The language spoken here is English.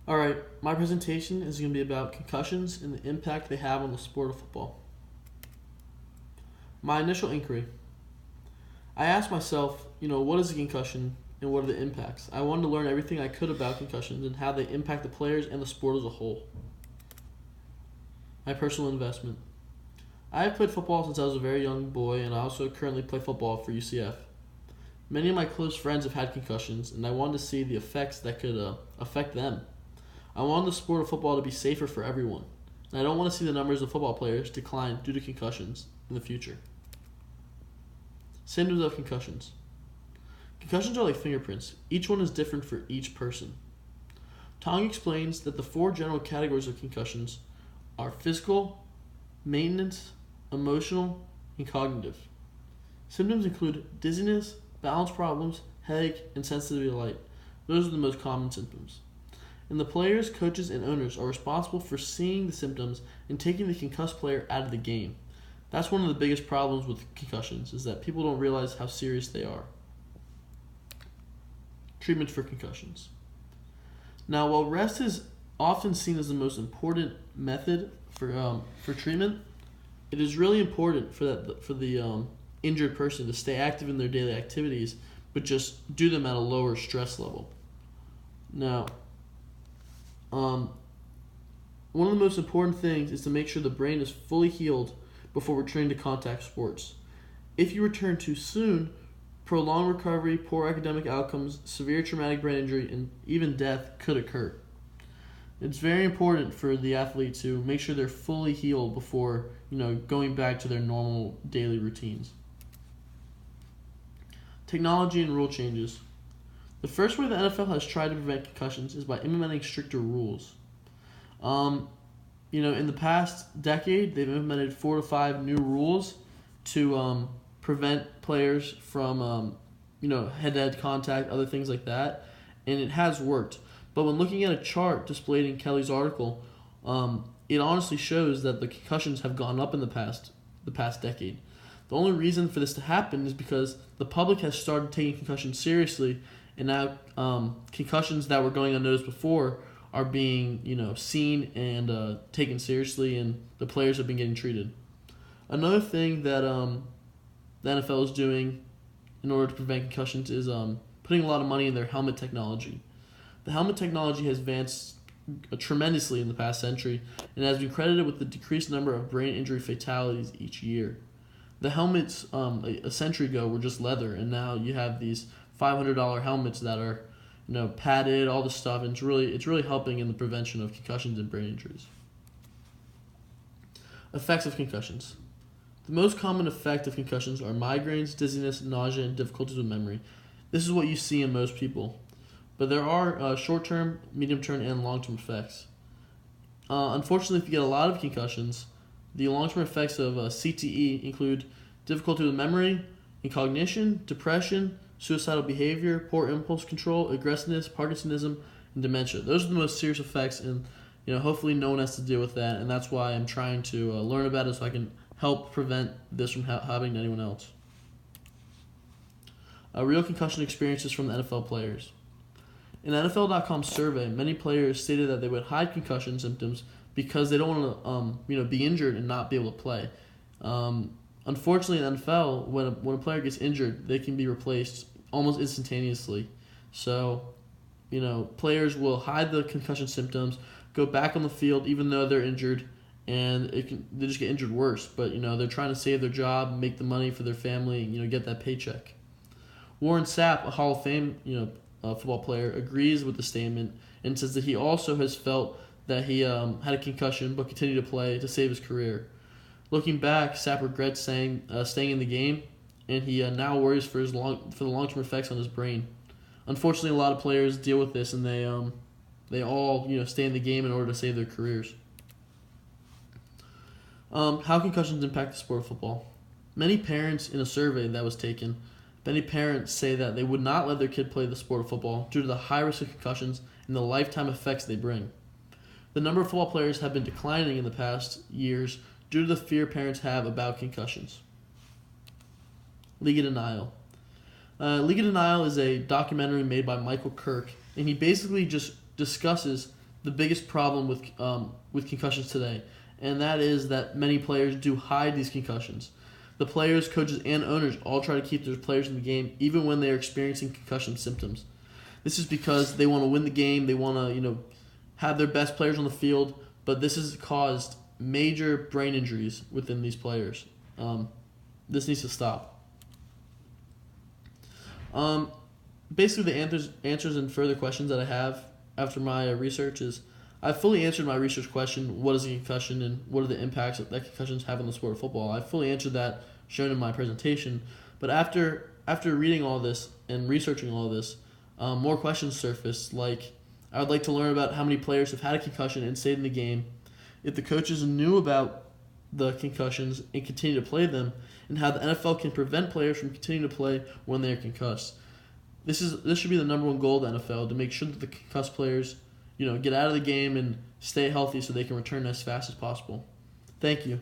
Alright, my presentation is going to be about concussions and the impact they have on the sport of football. My initial inquiry. I asked myself, what is a concussion and what are the impacts? I wanted to learn everything I could about concussions and how they impact the players and the sport as a whole. My personal investment. I have played football since I was a very young boy, and I also currently play football for UCF. Many of my close friends have had concussions, and I wanted to see the effects that could affect them. I wanted the sport of football to be safer for everyone, and I don't want to see the numbers of football players decline due to concussions in the future. Symptoms of concussions. Concussions are like fingerprints. Each one is different for each person. Tong explains that the 4 general categories of concussions are physical, maintenance, emotional, and cognitive. Symptoms include dizziness, balance problems, headache, and sensitivity to light. Those are the most common symptoms. And the players, coaches, and owners are responsible for seeing the symptoms and taking the concussed player out of the game. That's one of the biggest problems with concussions, is that people don't realize how serious they are. Treatment for concussions. Now, while rest is often seen as the most important method for treatment, it is really important for the injured person to stay active in their daily activities, but just do them at a lower stress level. Now, one of the most important things is to make sure the brain is fully healed before returning to contact sports. If you return too soon, prolonged recovery, poor academic outcomes, severe traumatic brain injury, and even death could occur. It's very important for the athlete to make sure they're fully healed before, going back to their normal daily routines. Technology and rule changes. The first way the NFL has tried to prevent concussions is by implementing stricter rules. In the past decade, they've implemented 4 to 5 new rules to prevent players from, head-to-head contact, other things like that, and it has worked. But when looking at a chart displayed in Kelly's article, it honestly shows that the concussions have gone up in the past decade. The only reason for this to happen is because the public has started taking concussions seriously, and now concussions that were going unnoticed before are being seen and taken seriously, and the players have been getting treated. Another thing that the NFL is doing in order to prevent concussions is putting a lot of money in their helmet technology. The helmet technology has advanced tremendously in the past century and has been credited with the decreased number of brain injury fatalities each year. The helmets a century ago were just leather, and now you have these $500 helmets that are padded, all this stuff, and it's really helping in the prevention of concussions and brain injuries. Effects of concussions. The most common effect of concussions are migraines, dizziness, nausea, and difficulties with memory. This is what you see in most people. But there are short-term, medium-term, and long-term effects. Unfortunately, if you get a lot of concussions, the long-term effects of CTE include difficulty with memory, cognition, depression, suicidal behavior, poor impulse control, aggressiveness, Parkinsonism, and dementia. Those are the most serious effects, and hopefully no one has to deal with that, and that's why I'm trying to learn about it so I can help prevent this from happening to anyone else. Real concussion experiences from the NFL players. In an NFL.com survey, many players stated that they would hide concussion symptoms because they don't want to, be injured and not be able to play. Unfortunately, in the NFL, when a player gets injured, they can be replaced almost instantaneously. So, players will hide the concussion symptoms, go back on the field even though they're injured, and they just get injured worse. But they're trying to save their job, make the money for their family, and get that paycheck. Warren Sapp, a Hall of Fame, football player, agrees with the statement and says that he also has felt that he had a concussion but continued to play to save his career. Looking back, Sapp regrets staying in the game, and he now worries for the long-term effects on his brain. Unfortunately, a lot of players deal with this, and they all stay in the game in order to save their careers. How concussions impact the sport of football. Many parents in a survey that was taken, many parents say that they would not let their kid play the sport of football due to the high risk of concussions and the lifetime effects they bring. The number of football players have been declining in the past years due to the fear parents have about concussions. League of Denial. League of Denial is a documentary made by Michael Kirk, and he basically just discusses the biggest problem with concussions today, and that is that many players do hide these concussions. The players, coaches, and owners all try to keep their players in the game even when they are experiencing concussion symptoms. This is because they want to win the game. They want to, have their best players on the field, but this has caused major brain injuries within these players. This needs to stop. Basically, the answers and further questions that I have after my research is I've fully answered my research question, what is a concussion and what are the impacts that concussions have on the sport of football. I fully answered that, shown in my presentation. But after reading all this and researching all this, more questions surfaced, like I would like to learn about how many players have had a concussion and stayed in the game, if the coaches knew about the concussions and continue to play them, and how the NFL can prevent players from continuing to play when they are concussed. This should be the number one goal of the NFL, to make sure that the concussed players, get out of the game and stay healthy so they can return as fast as possible. Thank you.